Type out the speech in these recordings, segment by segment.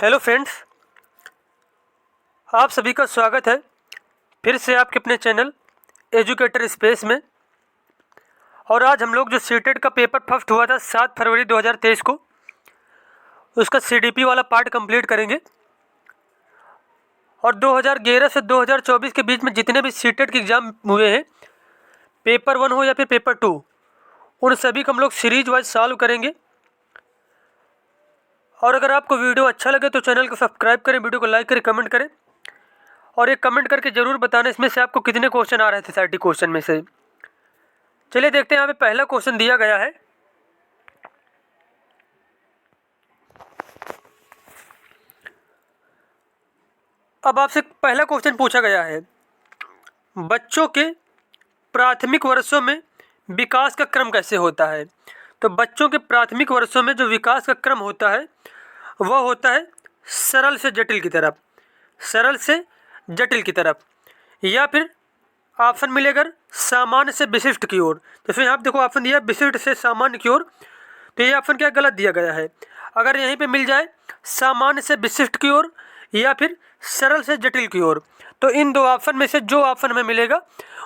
Hello friends, आप सभी का स्वागत है फिर से आपके अपने चैनल एजुकेटर स्पेस में। और आज हम लोग जो सीटेट का पेपर फर्स्ट हुआ था 7 फरवरी 2023 को, उसका सीडीपी वाला पार्ट कंप्लीट करेंगे। और 2011 से 2024 के बीच में जितने भी सीटेट के एग्ज़ाम हुए हैं, पेपर 1 हो या फिर पेपर 2, उन सभी को हम लोग सीरीज वाइज सॉल्व करेंगे। और अगर आपको वीडियो अच्छा लगे तो चैनल को सब्सक्राइब करें, वीडियो को लाइक करें, कमेंट करें और एक कमेंट करके ज़रूर बताना इसमें से आपको कितने क्वेश्चन आ रहे थे 30 क्वेश्चन में से। चलिए देखते हैं, यहाँ पे पहला क्वेश्चन दिया गया है। अब आपसे पहला क्वेश्चन पूछा गया है, बच्चों के प्राथमिक वर्षों में विकास का क्रम कैसे होता है। तो बच्चों के प्राथमिक वर्षों में जो विकास का क्रम होता है वह होता है सरल से जटिल की तरफ, सरल से जटिल की तरफ, या फिर ऑप्शन मिलेगा सामान्य से विशिष्ट की ओर। तो फिर यहाँ पे देखो ऑप्शन दिया विशिष्ट से सामान्य की ओर, तो ये ऑप्शन क्या गलत दिया गया है। अगर यहीं पे मिल जाए सामान्य से विशिष्ट की ओर या फिर सरल से जटिल की ओर, तो इन दो ऑप्शन में से जो ऑप्शन हमें मिलेगा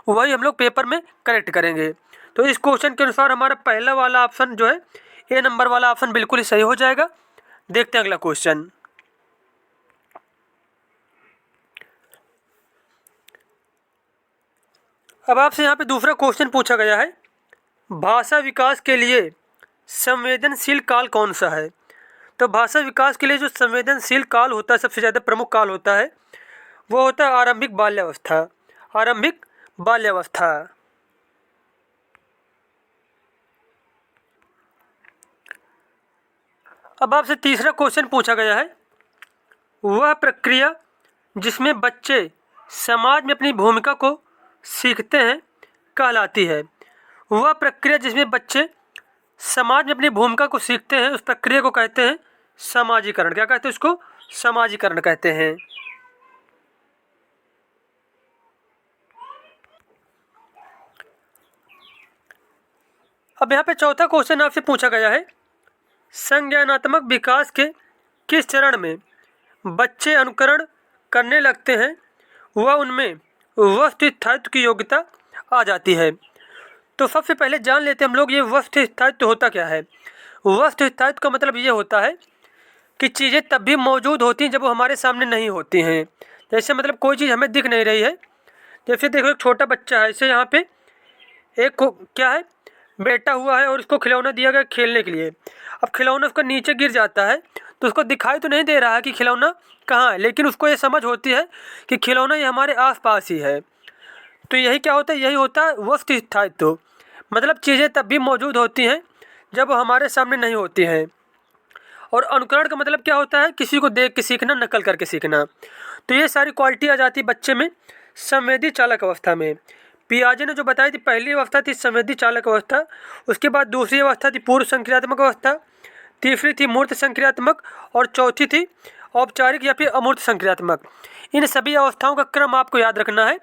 वही हम लोग पेपर में करेक्ट करेंगे। तो इस क्वेश्चन के अनुसार हमारा पहला वाला ऑप्शन जो है, ए नंबर वाला ऑप्शन बिल्कुल ही सही हो जाएगा। देखते हैं अगला क्वेश्चन। अब आपसे यहाँ पे दूसरा क्वेश्चन पूछा गया है, भाषा विकास के लिए संवेदनशील काल कौन सा है। तो भाषा विकास के लिए जो संवेदनशील काल होता है, सबसे ज़्यादा प्रमुख काल होता है, वो होता है आरंभिक बाल्यावस्था। आरंभिक बाल्यावस्था। अब आपसे तीसरा क्वेश्चन पूछा गया है, वह प्रक्रिया जिसमें बच्चे समाज में अपनी भूमिका को सीखते हैं कहलाती है। वह प्रक्रिया जिसमें बच्चे समाज में अपनी भूमिका को सीखते हैं, उस प्रक्रिया को कहते हैं समाजीकरण। क्या कहते हैं उसको? समाजीकरण कहते हैं। अब यहाँ पे चौथा क्वेश्चन आपसे पूछा गया है, संज्ञानात्मक विकास के किस चरण में बच्चे अनुकरण करने लगते हैं वह उनमें वस्तु स्थायित्व की योग्यता आ जाती है। तो सबसे पहले जान लेते हैं हम लोग ये वस्तु स्थायित्व होता क्या है। वस्तु स्थायित्व का मतलब ये होता है कि चीज़ें तब भी मौजूद होती हैं जब वो हमारे सामने नहीं होती हैं। जैसे मतलब कोई चीज़ हमें दिख नहीं रही है, जैसे देखो एक छोटा बच्चा है, इसे यहाँ पे एक क्या है, बैठा हुआ है और उसको खिलौना दिया गया खेलने के लिए। अब खिलौना उसका नीचे गिर जाता है तो उसको दिखाई तो नहीं दे रहा है कि खिलौना कहाँ है, लेकिन उसको ये समझ होती है कि खिलौना ये हमारे आसपास ही है। तो यही क्या होता है, यही होता है वस्तु स्थायित्व। मतलब चीज़ें तब भी मौजूद होती हैं जब वो हमारे सामने नहीं होती हैं। और अनुकरण का मतलब क्या होता है, किसी को देख के सीखना, नकल करके सीखना। तो ये सारी क्वालिटी आ जाती है बच्चे में संवेदी चालक अवस्था में। पियाजे ने जो बताई थी, पहली अवस्था थी संवेदी चालक अवस्था, उसके बाद दूसरी अवस्था थी पूर्व संक्रियात्मक अवस्था, तीसरी थी मूर्त संक्रियात्मक और चौथी थी औपचारिक या फिर अमूर्त संक्रियात्मक। इन सभी अवस्थाओं का क्रम आपको याद रखना है,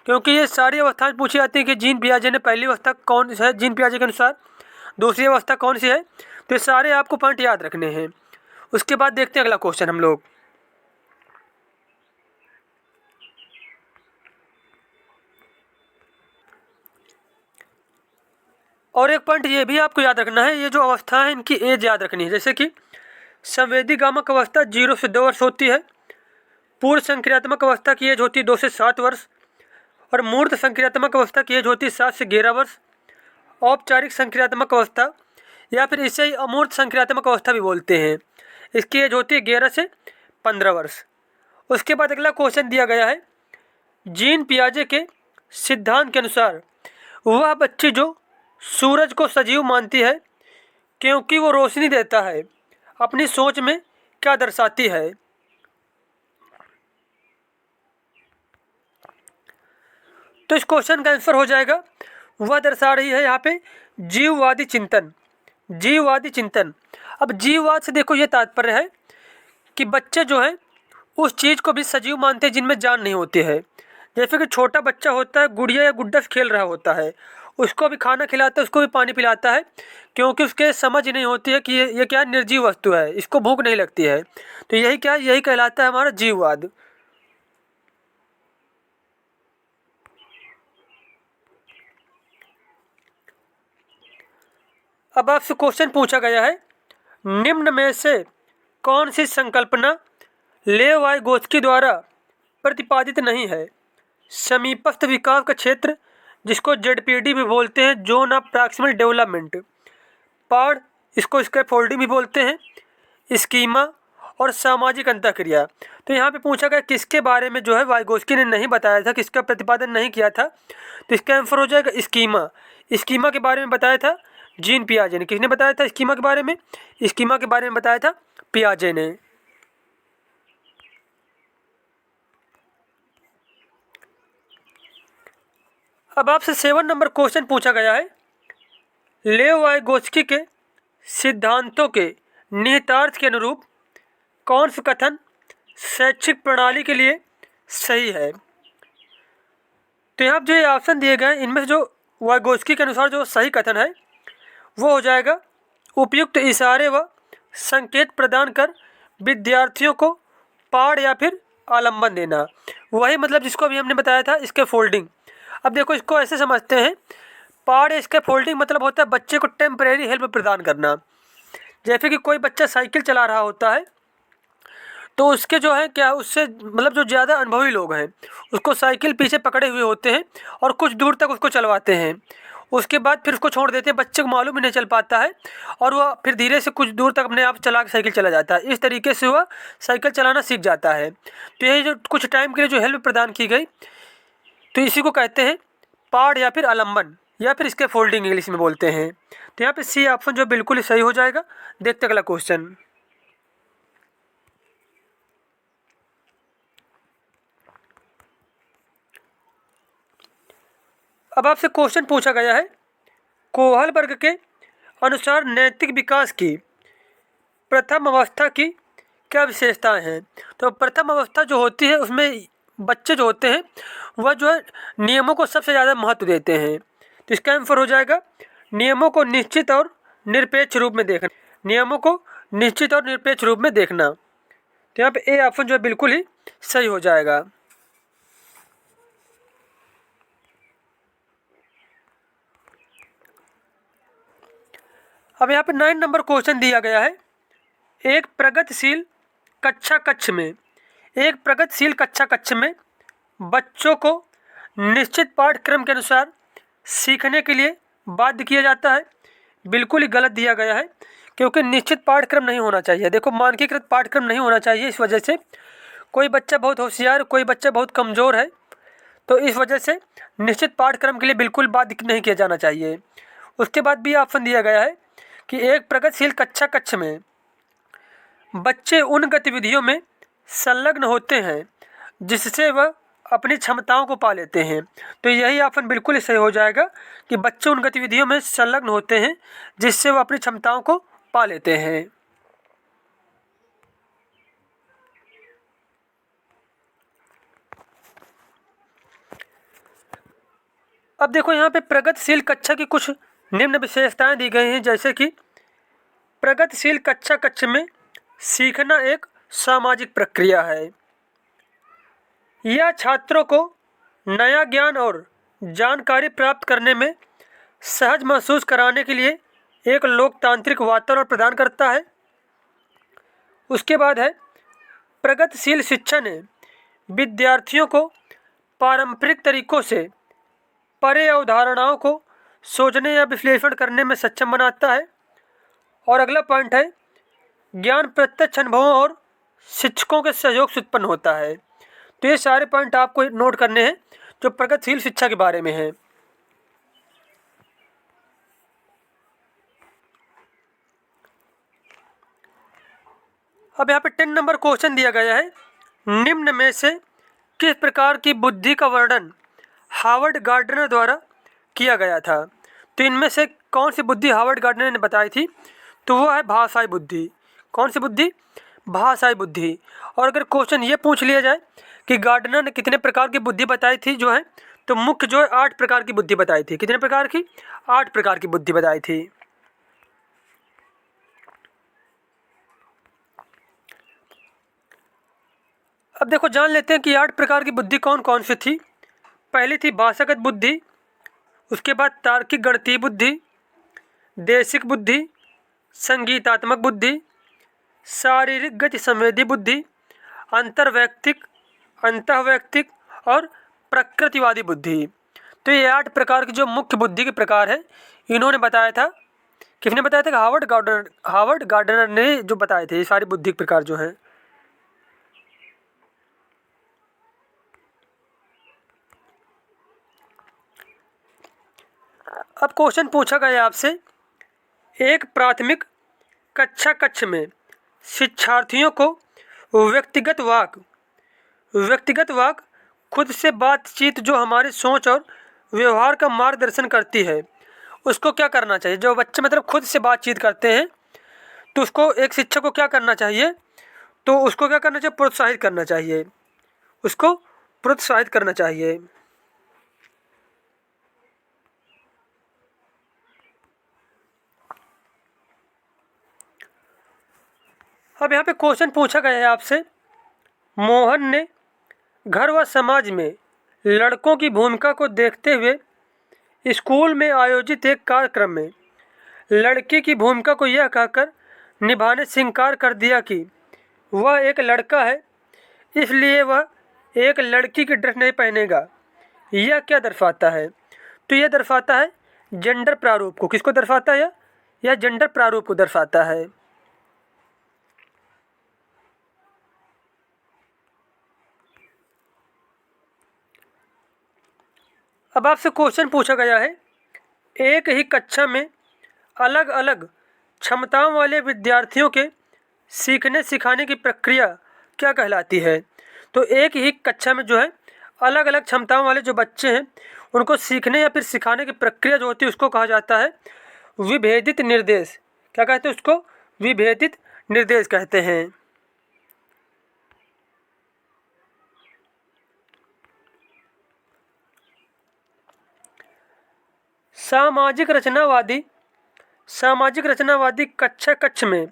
क्योंकि ये सारी अवस्थाएं पूछी जाती हैं कि जीन पियाजे ने पहली अवस्था कौन सी है, जीन पियाजे के अनुसार दूसरी अवस्था कौन सी है। तो ये सारे आपको पॉइंट याद रखने हैं। उसके बाद देखते हैं अगला क्वेश्चन हम लोग। और एक पॉइंट ये भी आपको याद रखना है, ये जो अवस्था है इनकी एज याद रखनी है। जैसे कि संवेदी गामक अवस्था 0 से 2 वर्ष होती है, पूर्व संक्रियात्मक अवस्था की एज होती है 2 से 7 वर्ष, और मूर्त संक्रियात्मक अवस्था की एज होती है 7 से 11 वर्ष। औपचारिक संक्रियात्मक अवस्था या फिर इसे ही अमूर्त संक्रियात्मक अवस्था भी बोलते हैं, इसकी एज होती है 11 से 15 वर्ष। उसके बाद अगला क्वेश्चन दिया गया है, जीन पियाजे के सिद्धांत के अनुसार वह बच्ची जो सूरज को सजीव मानती है क्योंकि वो रोशनी देता है, अपनी सोच में क्या दर्शाती है। तो इस क्वेश्चन का आंसर हो जाएगा, वह दर्शा रही है यहाँ पे जीववादी चिंतन। जीववादी चिंतन। अब जीववाद से देखो ये तात्पर्य है कि बच्चे जो हैं उस चीज़ को भी सजीव मानते हैं जिनमें जान नहीं होती है। जैसे कि छोटा बच्चा होता है, गुड़िया या गुड्डा से खेल रहा होता है, उसको भी खाना खिलाता है, उसको भी पानी पिलाता है, क्योंकि उसके समझ नहीं होती है कि ये क्या निर्जीव वस्तु है, इसको भूख नहीं लगती है। तो यही क्या है, यही कहलाता है हमारा जीववाद। अब आपसे क्वेश्चन पूछा गया है, निम्न में से कौन सी संकल्पना लेव वाइगोत्स्की द्वारा प्रतिपादित नहीं है? समीपस्थ विकास का क्षेत्र, जिसको जेडपीडी भी बोलते हैं, जोन ऑफ प्रॉक्सिमल डेवलपमेंट। पाड़, इसको स्कैफोल्डिंग भी बोलते हैं। स्कीमा और सामाजिक अंतःक्रिया। तो यहाँ पे पूछा गया किसके बारे में जो है वाइगोत्स्की ने नहीं बताया था, किसका प्रतिपादन नहीं किया था, तो इसका आंसर हो जाएगा स्कीमा। स्कीमा के बारे में बताया था जीन पियाजे ने। किसने बताया था स्कीमा के बारे में? स्कीमा के बारे में बताया था पियाजे ने। अब आपसे 7 नंबर क्वेश्चन पूछा गया है, लेव वाइगोत्स्की के सिद्धांतों के निहितार्थ के अनुरूप कौन सा कथन शैक्षिक प्रणाली के लिए सही है? तो यहाँ जो ये ऑप्शन दिए गए हैं, इनमें से जो वाइगोत्स्की के अनुसार जो सही कथन है वो हो जाएगा, उपयुक्त इशारे व संकेत प्रदान कर विद्यार्थियों को पाठ या फिर आलम्बन देना। वही मतलब जिसको अभी हमने बताया था इसके फोल्डिंग। अब देखो इसको ऐसे समझते हैं, पाठ इसके फोल्डिंग मतलब होता है बच्चे को टेम्परेरी हेल्प प्रदान करना। जैसे कि कोई बच्चा साइकिल चला रहा होता है तो उसके जो है क्या, उससे मतलब जो ज़्यादा अनुभवी लोग हैं उसको साइकिल पीछे पकड़े हुए होते हैं और कुछ दूर तक उसको चलवाते हैं। उसके बाद फिर उसको छोड़ देते हैं, बच्चे को मालूम ही नहीं चल पाता है और वह फिर धीरे से कुछ दूर तक अपने आप चला के साइकिल चला जाता है। इस तरीके से वह साइकिल चलाना सीख जाता है। तो यही जो कुछ टाइम के लिए जो हेल्प प्रदान की गई, तो इसी को कहते हैं पाठ या फिर आलम्बन या फिर इसके फोल्डिंग इंग्लिश में बोलते हैं। तो यहाँ पे सी ऑप्शन जो बिल्कुल ही सही हो जाएगा। देखते अगला क्वेश्चन। अब आपसे क्वेश्चन पूछा गया है, कोहलबर्ग के अनुसार नैतिक विकास की प्रथम अवस्था की क्या विशेषताएं हैं? तो प्रथम अवस्था जो होती है उसमें बच्चे जो होते हैं वह जो है नियमों को सबसे ज़्यादा महत्व देते हैं। तो इसका आंसर हो जाएगा नियमों को निश्चित और निरपेक्ष रूप में देखना। नियमों को निश्चित और निरपेक्ष रूप में देखना। तो यहाँ पे ए ऑप्शन जो है बिल्कुल ही सही हो जाएगा। अब यहाँ पे 9 नंबर क्वेश्चन दिया गया है, एक प्रगतिशील कक्षा कक्ष में बच्चों को निश्चित पाठ्यक्रम के अनुसार सीखने के लिए बाध्य किया जाता है। बिल्कुल ही गलत दिया गया है, क्योंकि निश्चित पाठ्यक्रम नहीं होना चाहिए। देखो मानकीकृत पाठ्यक्रम नहीं होना चाहिए। इस वजह से कोई बच्चा बहुत होशियार, कोई बच्चा बहुत कमज़ोर है, तो इस वजह से निश्चित पाठ्यक्रम के लिए बिल्कुल बाध्य नहीं किया जाना चाहिए। उसके बाद भी ऑप्शन दिया गया है कि एक प्रगतिशील कक्षा कक्ष में बच्चे उन गतिविधियों में संलग्न होते हैं जिससे वह अपनी क्षमताओं को पा लेते हैं। तो यही ऑप्शन बिल्कुल सही हो जाएगा कि बच्चे उन गतिविधियों में संलग्न होते हैं जिससे वह अपनी क्षमताओं को पा लेते हैं। अब देखो यहाँ पे प्रगतिशील कक्षा की कुछ निम्न विशेषताएं दी गई हैं, जैसे कि प्रगतिशील कक्षा कक्ष में सीखना एक सामाजिक प्रक्रिया है। यह छात्रों को नया ज्ञान और जानकारी प्राप्त करने में सहज महसूस कराने के लिए एक लोकतांत्रिक वातावरण प्रदान करता है। उसके बाद है प्रगतिशील शिक्षा ने विद्यार्थियों को पारंपरिक तरीकों से परे अवधारणाओं को सोचने या विश्लेषण करने में सक्षम बनाता है। और अगला पॉइंट है ज्ञान प्रत्यक्ष अनुभवों और शिक्षकों के सहयोग से उत्पन्न होता है। तो ये सारे पॉइंट आपको नोट करने हैं जो प्रगतिशील शिक्षा के बारे में है। अब यहाँ पे 10 नंबर क्वेश्चन दिया गया है, निम्न में से किस प्रकार की बुद्धि का वर्णन हावर्ड गार्डनर द्वारा किया गया था? तो इनमें से कौन सी बुद्धि हावर्ड गार्डनर ने बताई थी? तो वो है भाषाई बुद्धि। कौन सी बुद्धि? भाषाई बुद्धि। और अगर क्वेश्चन ये पूछ लिया जाए कि गार्डनर ने कितने प्रकार की बुद्धि बताई थी जो है, तो मुख्य जो है 8 प्रकार की बुद्धि बताई थी। कितने प्रकार की? 8 प्रकार की बुद्धि बताई थी। अब देखो जान लेते हैं कि 8 प्रकार की बुद्धि कौन कौन सी थी। पहली थी भाषागत बुद्धि, उसके बाद तार्किक गणितीय बुद्धि, देशिक बुद्धि, संगीतात्मक बुद्धि, शारीरिक गति संवेदी बुद्धि, अंतर्वैयक्तिक, अंतःवैयक्तिक और प्रकृतिवादी बुद्धि। तो ये 8 प्रकार की जो मुख्य बुद्धि के प्रकार है, इन्होंने बताया था। किसने बताया था? हार्वर्ड गार्डनर ने जो बताए थे ये सारी बुद्धि के प्रकार जो हैं। अब क्वेश्चन पूछा गया आपसे, एक प्राथमिक कक्षा में शिक्षार्थियों को व्यक्तिगत वाक खुद से बातचीत जो हमारी सोच और व्यवहार का मार्गदर्शन करती है, उसको क्या करना चाहिए? जो बच्चे मतलब खुद से बातचीत करते हैं, तो उसको एक शिक्षक को क्या करना चाहिए? तो उसको क्या करना चाहिए? प्रोत्साहित करना चाहिए। उसको प्रोत्साहित करना चाहिए। अब यहाँ पे क्वेश्चन पूछा गया है आपसे, मोहन ने घर व समाज में लड़कों की भूमिका को देखते हुए स्कूल में आयोजित एक कार्यक्रम में लड़की की भूमिका को यह कहकर निभाने से इनकार कर दिया कि वह एक लड़का है, इसलिए वह एक लड़की की ड्रेस नहीं पहनेगा। यह क्या दर्शाता है? तो यह दर्शाता है जेंडर प्रारूप को। किसको दर्शाता है? यह जेंडर प्रारूप को दर्शाता है। अब आपसे क्वेश्चन पूछा गया है, एक ही कक्षा में अलग अलग क्षमताओं वाले विद्यार्थियों के सीखने सिखाने की प्रक्रिया क्या कहलाती है? तो एक ही कक्षा में जो है अलग अलग क्षमताओं वाले जो बच्चे हैं, उनको सीखने या फिर सिखाने की प्रक्रिया जो होती है उसको कहा जाता है विभेदित निर्देश। क्या कहते हैं उसको? विभेदित निर्देश कहते हैं। सामाजिक रचनावादी कक्षा में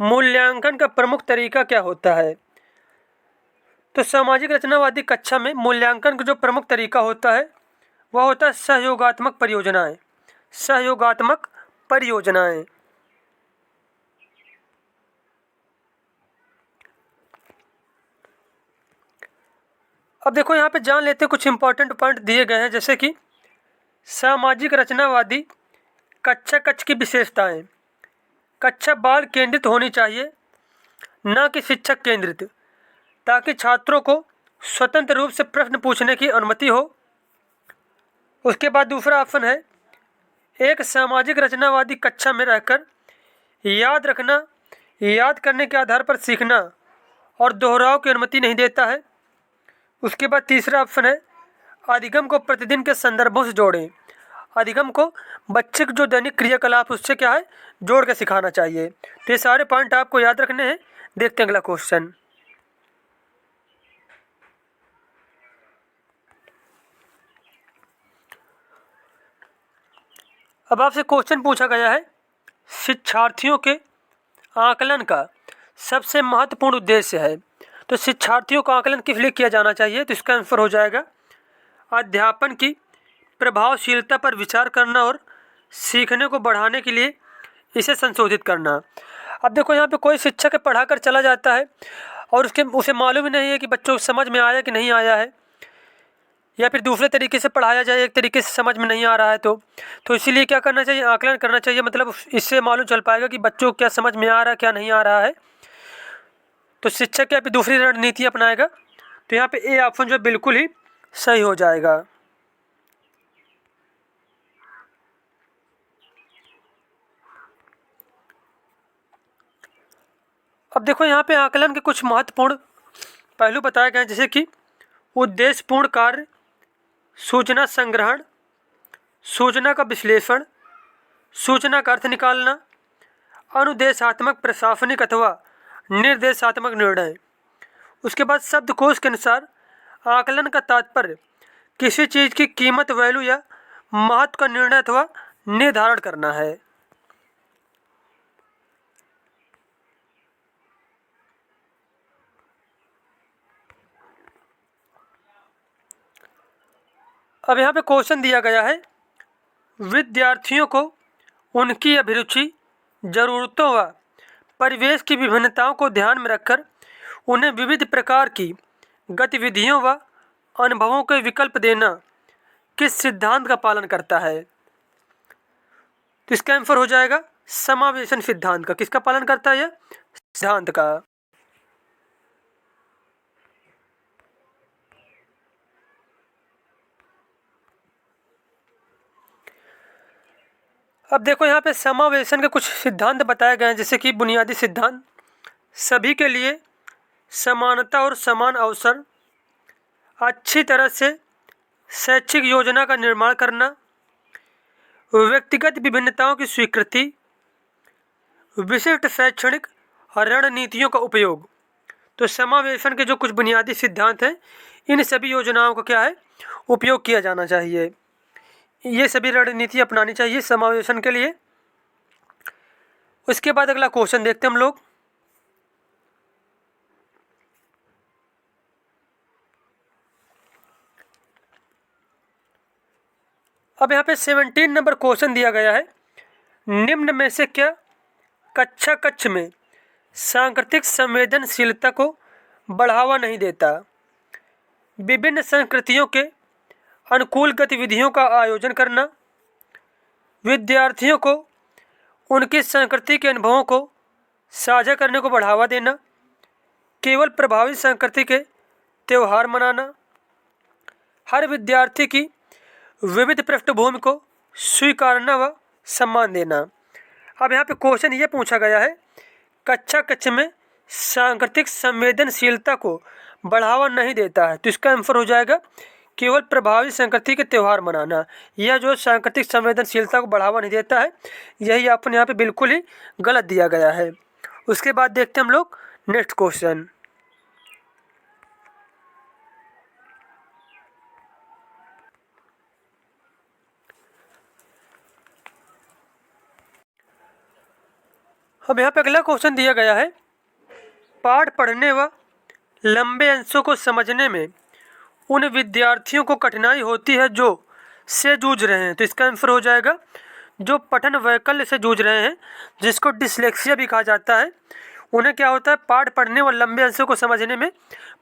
मूल्यांकन का प्रमुख तरीका क्या होता है? तो सामाजिक रचनावादी कक्षा में मूल्यांकन का जो प्रमुख तरीका होता है वह होता है सहयोगात्मक परियोजनाएं। सहयोगात्मक परियोजनाएं। अब देखो यहाँ पे जान लेते हैं, कुछ इंपॉर्टेंट पॉइंट दिए गए हैं, जैसे कि सामाजिक रचनावादी कक्षा की विशेषताएं। कक्षा बाल केंद्रित होनी चाहिए, न कि शिक्षक केंद्रित, ताकि छात्रों को स्वतंत्र रूप से प्रश्न पूछने की अनुमति हो। उसके बाद दूसरा ऑप्शन है, एक सामाजिक रचनावादी कक्षा में रहकर याद करने के आधार पर सीखना और दोहराव की अनुमति नहीं देता है। उसके बाद तीसरा ऑप्शन है, अधिगम को प्रतिदिन के संदर्भों से जोड़ें। अधिगम को बच्चे के जो दैनिक क्रियाकलाप उससे क्या है जोड़ के सिखाना चाहिए। तो ये सारे पॉइंट आपको याद रखने हैं। देखते हैं अगला क्वेश्चन। अब आपसे क्वेश्चन पूछा गया है, शिक्षार्थियों के आकलन का सबसे महत्वपूर्ण उद्देश्य है। तो शिक्षार्थियों का आकलन किस लिए किया जाना चाहिए? तो इसका आंसर हो जाएगा अध्यापन की प्रभावशीलता पर विचार करना और सीखने को बढ़ाने के लिए इसे संशोधित करना। अब देखो यहाँ पे कोई शिक्षक पढ़ाकर चला जाता है और उसे मालूम ही नहीं है कि बच्चों को समझ में आया कि नहीं आया है, या फिर दूसरे तरीके से पढ़ाया जाए, एक तरीके से समझ में नहीं आ रहा है, तो इसीलिए क्या करना चाहिए? आकलन करना चाहिए। मतलब इससे मालूम चल पाएगा कि बच्चों को क्या समझ में आ रहा है, क्या नहीं आ रहा है। तो शिक्षक यहाँ पे दूसरी रणनीति अपनाएगा। तो यहाँ पे ए ऑप्शन जो बिल्कुल ही सही हो जाएगा। अब देखो यहाँ पे आकलन के कुछ महत्वपूर्ण पहलू बताए गए हैं, जैसे कि उद्देश्यपूर्ण कार्य, सूचना संग्रहण, सूचना का विश्लेषण, सूचना का अर्थ निकालना, अनुदेशात्मक प्रशासनिक अथवा निर्देशात्मक निर्णय। उसके बाद शब्दकोश के अनुसार आकलन का तात्पर्य किसी चीज़ की कीमत, वैल्यू या महत्व का निर्णय अथवा निर्धारण करना है। अब यहाँ पे क्वेश्चन दिया गया है, विद्यार्थियों को उनकी अभिरुचि, ज़रूरतों व परिवेश की विभिन्नताओं को ध्यान में रखकर उन्हें विविध प्रकार की गतिविधियों व अनुभवों के विकल्प देना किस सिद्धांत का पालन करता है? तो इसका आंसर हो जाएगा समावेशन सिद्धांत का। किसका पालन करता है? यह सिद्धांत का। अब देखो यहाँ पे समावेशन के कुछ सिद्धांत बताए गए हैं, जैसे कि बुनियादी सिद्धांत, सभी के लिए समानता और समान अवसर, अच्छी तरह से शैक्षिक योजना का निर्माण करना, व्यक्तिगत विभिन्नताओं की स्वीकृति, विशिष्ट शैक्षणिक रणनीतियों का उपयोग। तो समावेशन के जो कुछ बुनियादी सिद्धांत हैं, इन सभी योजनाओं का क्या है, उपयोग किया जाना चाहिए। ये सभी रणनीति अपनानी चाहिए समावेशन के लिए। उसके बाद अगला क्वेश्चन देखते हैं हम लोग। अब यहाँ पे 17 नंबर क्वेश्चन दिया गया है, निम्न में से क्या कक्षा कक्ष में सांस्कृतिक संवेदनशीलता को बढ़ावा नहीं देता? विभिन्न संस्कृतियों के अनुकूल गतिविधियों का आयोजन करना, विद्यार्थियों को उनकी संस्कृति के अनुभवों को साझा करने को बढ़ावा देना, केवल प्रभावित संस्कृति के त्यौहार मनाना, हर विद्यार्थी की विविध पृष्ठभूमि को स्वीकारना व सम्मान देना। अब यहाँ पे क्वेश्चन ये पूछा गया है, कक्षा कक्ष में सांस्कृतिक संवेदनशीलता को बढ़ावा नहीं देता है, तो इसका आंसर हो जाएगा केवल प्रभावित संस्कृति के त्यौहार मनाना। यह जो सांस्कृतिक संवेदनशीलता को बढ़ावा नहीं देता है, यही आपने यहाँ पे बिल्कुल ही गलत दिया गया है। उसके बाद देखते हैं हम लोग नेक्स्ट क्वेश्चन। अब यहाँ पे अगला क्वेश्चन दिया गया है, पाठ पढ़ने व लंबे अंशों को समझने में उन विद्यार्थियों को कठिनाई होती है जो से जूझ रहे हैं। तो इसका आंसर हो जाएगा जो पठन वैकल्य से जूझ रहे हैं, जिसको डिसलेक्सिया भी कहा जाता है। उन्हें क्या होता है, पाठ पढ़ने व लंबे अंशों को समझने में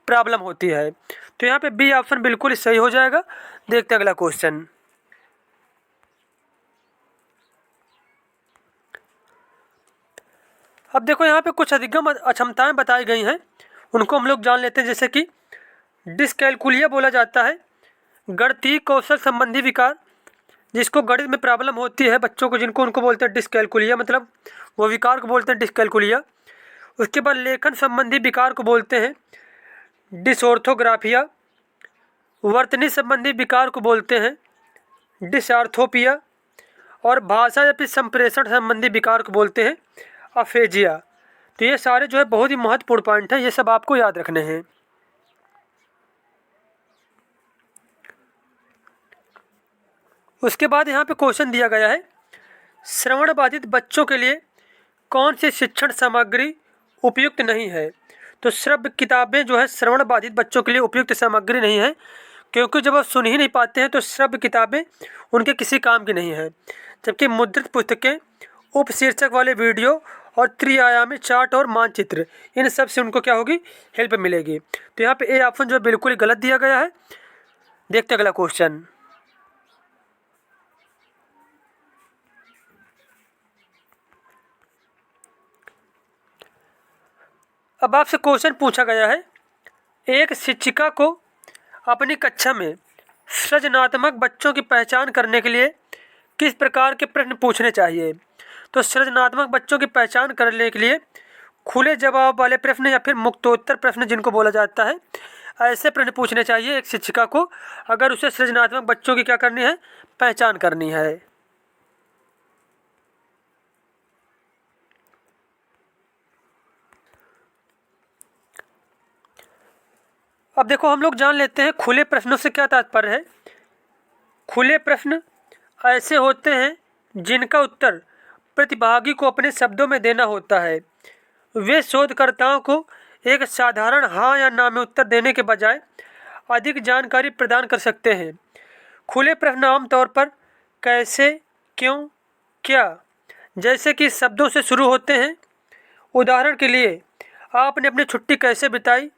प्रॉब्लम होती है। तो यहाँ पे बी ऑप्शन बिल्कुल सही हो जाएगा। देखते हैं अगला क्वेश्चन। अब देखो यहाँ पे कुछ अधिगम अक्षमताएं बताई गई हैं, उनको हम लोग जान लेते हैं। जैसे कि डिसकैलकुलिया बोला जाता है, गणितीय कौशल संबंधी विकार, जिसको गणित में प्रॉब्लम होती है बच्चों को, जिनको उनको बोलते हैं डिसकैलकुलिया, मतलब वो विकार को बोलते हैं डिसकैलकुलिया। उसके बाद लेखन संबंधी विकार को बोलते हैं डिसऑर्थोग्राफिया, वर्तनी संबंधी विकार को बोलते हैं डिसआर्थोपिया, और भाषा या फिर संप्रेषण संबंधी विकार को बोलते हैं अफेजिया। तो ये सारे जो है बहुत ही महत्वपूर्ण पॉइंट है, ये सब आपको याद रखने हैं। उसके बाद यहाँ पे क्वेश्चन दिया गया है, श्रवण बाधित बच्चों के लिए कौन सी शिक्षण सामग्री उपयुक्त नहीं है? तो श्रव्य किताबें जो है श्रवण बाधित बच्चों के लिए उपयुक्त सामग्री नहीं है, क्योंकि जब वो सुन ही नहीं पाते हैं तो श्रव्य किताबें उनके किसी काम की नहीं है। जबकि मुद्रित पुस्तकें, उपशीर्षक वाले वीडियो और त्रिआयामी चार्ट और मानचित्र, इन सब से उनको क्या होगी, हेल्प मिलेगी। तो यहाँ पे ए ऑप्शन जो बिल्कुल ही गलत दिया गया है। देखते अगला क्वेश्चन। अब आपसे क्वेश्चन पूछा गया है, एक शिक्षिका को अपनी कक्षा में सृजनात्मक बच्चों की पहचान करने के लिए किस प्रकार के प्रश्न पूछने चाहिए? तो सृजनात्मक बच्चों की पहचान करने के लिए खुले जवाब वाले प्रश्न या फिर मुक्तोत्तर प्रश्न, जिनको बोला जाता है, ऐसे प्रश्न पूछने चाहिए एक शिक्षिका को, अगर उसे सृजनात्मक बच्चों की क्या करनी है, पहचान करनी है। अब देखो हम लोग जान लेते हैं खुले प्रश्नों से क्या तात्पर्य है। खुले प्रश्न ऐसे होते हैं जिनका उत्तर प्रतिभागी को अपने शब्दों में देना होता है। वे शोधकर्ताओं को एक साधारण हाँ या ना में उत्तर देने के बजाय अधिक जानकारी प्रदान कर सकते हैं। खुले प्रश्न आमतौर पर कैसे, क्यों, क्या जैसे कि शब्दों से शुरू होते हैं। उदाहरण के लिए, आपने अपनी छुट्टी कैसे बिताई,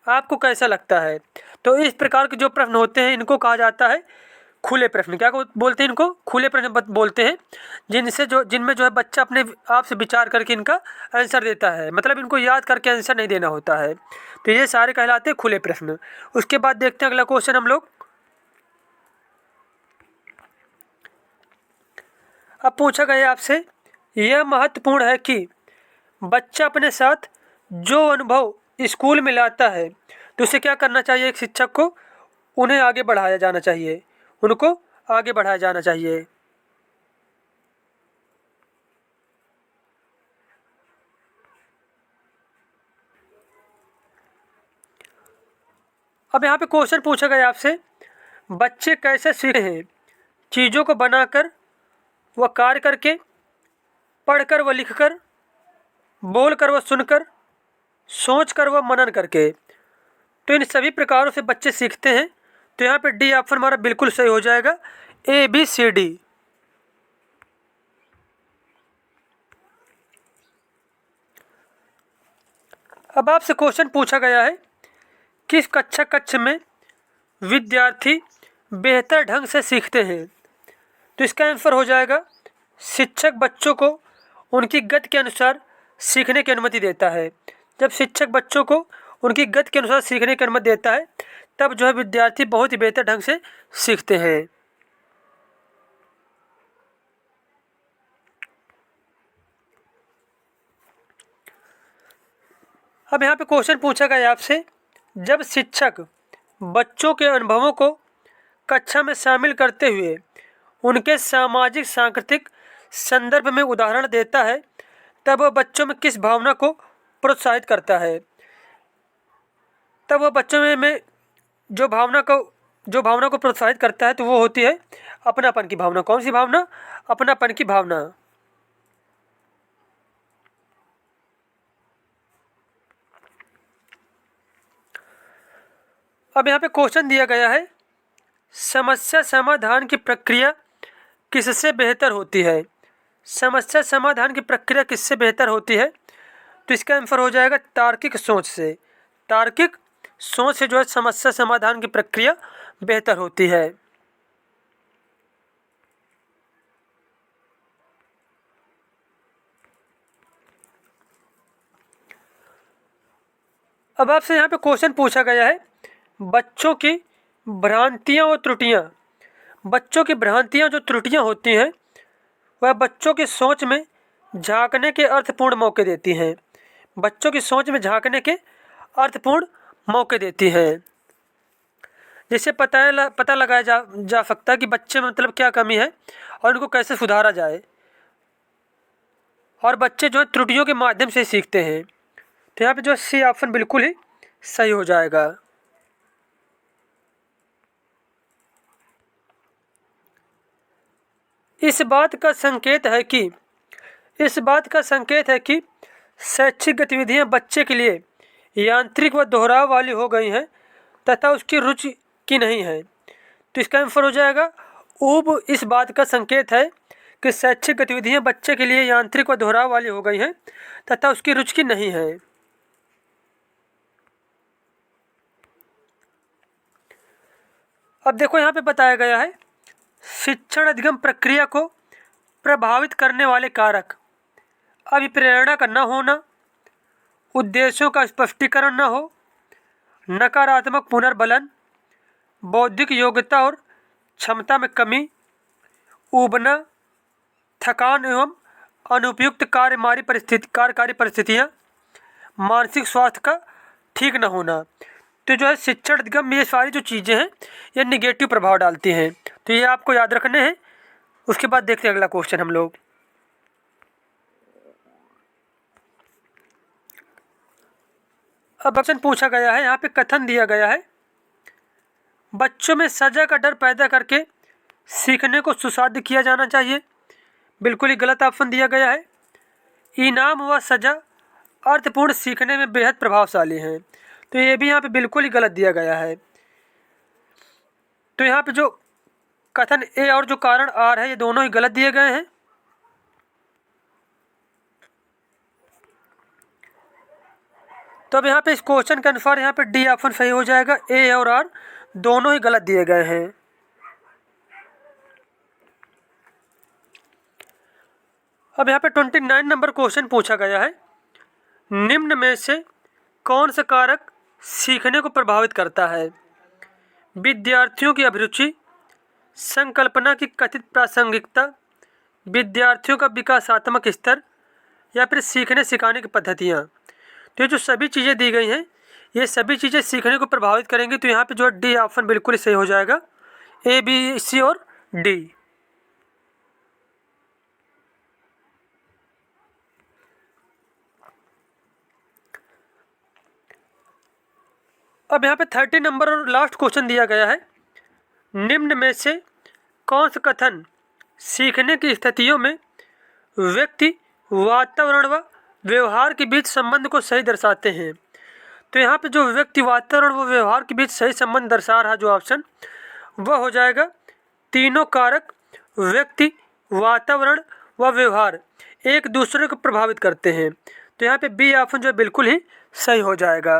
आपको कैसा लगता है। तो इस प्रकार के जो प्रश्न होते हैं इनको कहा जाता है खुले प्रश्न। क्या बोलते हैं इनको? खुले प्रश्न बोलते हैं, जिनमें जो है बच्चा अपने आप से विचार करके इनका आंसर देता है, मतलब इनको याद करके आंसर नहीं देना होता है। तो ये सारे कहलाते हैं खुले प्रश्न। उसके बाद देखते हैं अगला क्वेश्चन हम लोग। अब पूछा गया आपसे, यह महत्वपूर्ण है कि बच्चा अपने साथ जो अनुभव स्कूल में लाता है तो उसे क्या करना चाहिए? एक शिक्षक को उन्हें आगे बढ़ाया जाना चाहिए, उनको आगे बढ़ाया जाना चाहिए। अब यहाँ पे क्वेश्चन पूछा गया आपसे, बच्चे कैसे सीखते हैं? चीज़ों को बनाकर व कार्य करके, पढ़कर व लिखकर, बोलकर व सुनकर, सोचकर व मनन करके। तो इन सभी प्रकारों से बच्चे सीखते हैं। तो यहाँ पे डी ऑप्शन हमारा बिल्कुल सही हो जाएगा, ABCD। अब आपसे क्वेश्चन पूछा गया है, किस कक्ष में विद्यार्थी बेहतर ढंग से सीखते हैं? तो इसका आंसर हो जाएगा, शिक्षक बच्चों को उनकी गति के अनुसार सीखने की अनुमति देता है। जब शिक्षक बच्चों को उनकी गति के अनुसार सीखने की अनुमति देता है तब जो है विद्यार्थी बहुत ही बेहतर ढंग से सीखते हैं। अब यहाँ पे क्वेश्चन पूछा गया आपसे, जब शिक्षक बच्चों के अनुभवों को कक्षा में शामिल करते हुए उनके सामाजिक सांस्कृतिक संदर्भ में उदाहरण देता है तब वह बच्चों में किस भावना को प्रोत्साहित करता है? तब वह बच्चों में जो भावना को प्रोत्साहित करता है तो वो होती है अपनापन की भावना। कौन सी भावना? अपनापन की भावना। अब यहाँ पे क्वेश्चन दिया गया है, समस्या समाधान की प्रक्रिया किससे बेहतर होती है? समस्या समाधान की प्रक्रिया किससे बेहतर होती है? तो इसका आंसर हो जाएगा तार्किक सोच से। तार्किक सोच से जो है समस्या समाधान की प्रक्रिया बेहतर होती है। अब आपसे यहाँ पे क्वेश्चन पूछा गया है, बच्चों की भ्रांतियाँ और त्रुटियाँ। बच्चों की भ्रांतियाँ जो त्रुटियाँ होती हैं वह बच्चों की सोच में झांकने के अर्थपूर्ण मौके देती हैं। बच्चों की सोच में झांकने के अर्थपूर्ण मौके देती हैं, जिससे पता लगाया जा सकता है कि बच्चे में मतलब क्या कमी है और उनको कैसे सुधारा जाए। और बच्चे जो है त्रुटियों के माध्यम से सीखते हैं। तो यहाँ पे जो सी ऑप्शन बिल्कुल ही सही हो जाएगा। इस बात का संकेत है कि शैक्षिक गतिविधियाँ बच्चे के लिए यांत्रिक व दोहराव वाली हो गई हैं तथा उसकी रुचि की नहीं है। तो इसका आंसर हो जाएगा ऊब। इस बात का संकेत है कि शैक्षिक गतिविधियाँ बच्चे के लिए यांत्रिक व दोहराव वाली हो गई हैं तथा उसकी रुचि की नहीं है। अब देखो यहाँ पे बताया गया है, शिक्षण अधिगम प्रक्रिया को प्रभावित करने वाले कारक अभिप्रेरणा का न होना, उद्देश्यों का स्पष्टीकरण न हो, नकारात्मक पुनर्बलन, बौद्धिक योग्यता और क्षमता में कमी, ऊबना, थकान एवं अनुपयुक्त कार्यकारी परिस्थितियाँ, मानसिक स्वास्थ्य का ठीक न होना। तो जो है शिक्षण अधिगम में ये सारी जो चीज़ें हैं ये निगेटिव प्रभाव डालती हैं। तो ये आपको याद रखने हैं। उसके बाद देखते हैं अगला क्वेश्चन हम लोग। अब क्वेश्चन पूछा गया है, यहाँ पे कथन दिया गया है, बच्चों में सजा का डर पैदा करके सीखने को सुसाध्य किया जाना चाहिए, बिल्कुल ही गलत ऑप्शन दिया गया है। इनाम व सजा अर्थपूर्ण सीखने में बेहद प्रभावशाली हैं, तो ये भी यहाँ पे बिल्कुल ही गलत दिया गया है। तो यहाँ पे जो कथन ए और जो कारण आर है ये दोनों ही गलत दिए गए हैं। तो अब यहाँ पे इस क्वेश्चन के अनुसार यहाँ पे डी ऑप्शन सही हो जाएगा, ए और आर दोनों ही गलत दिए गए हैं। अब यहाँ पे 29 नंबर क्वेश्चन पूछा गया है, निम्न में से कौन सा कारक सीखने को प्रभावित करता है? विद्यार्थियों की अभिरुचि, संकल्पना की कथित प्रासंगिकता, विद्यार्थियों का विकासात्मक स्तर, या फिर सीखने सिखाने की पद्धतियाँ। तो ये जो सभी चीज़ें दी गई हैं ये सभी चीज़ें सीखने को प्रभावित करेंगी। तो यहाँ पे जो डी ऑप्शन बिल्कुल ही सही हो जाएगा, ए, बी, सी और डी। अब यहाँ पे 30 नंबर और लास्ट क्वेश्चन दिया गया है, निम्न में से कौन सा कथन सीखने की स्थितियों में व्यक्ति, वातावरण व व्यवहार के बीच संबंध को सही दर्शाते हैं? तो यहाँ पे जो व्यक्ति, वातावरण व व्यवहार के बीच सही संबंध दर्शा रहा जो ऑप्शन वह हो जाएगा, तीनों कारक व्यक्ति, वातावरण व व्यवहार एक दूसरे को प्रभावित करते हैं। तो यहाँ पे बी ऑप्शन जो बिल्कुल ही सही हो जाएगा।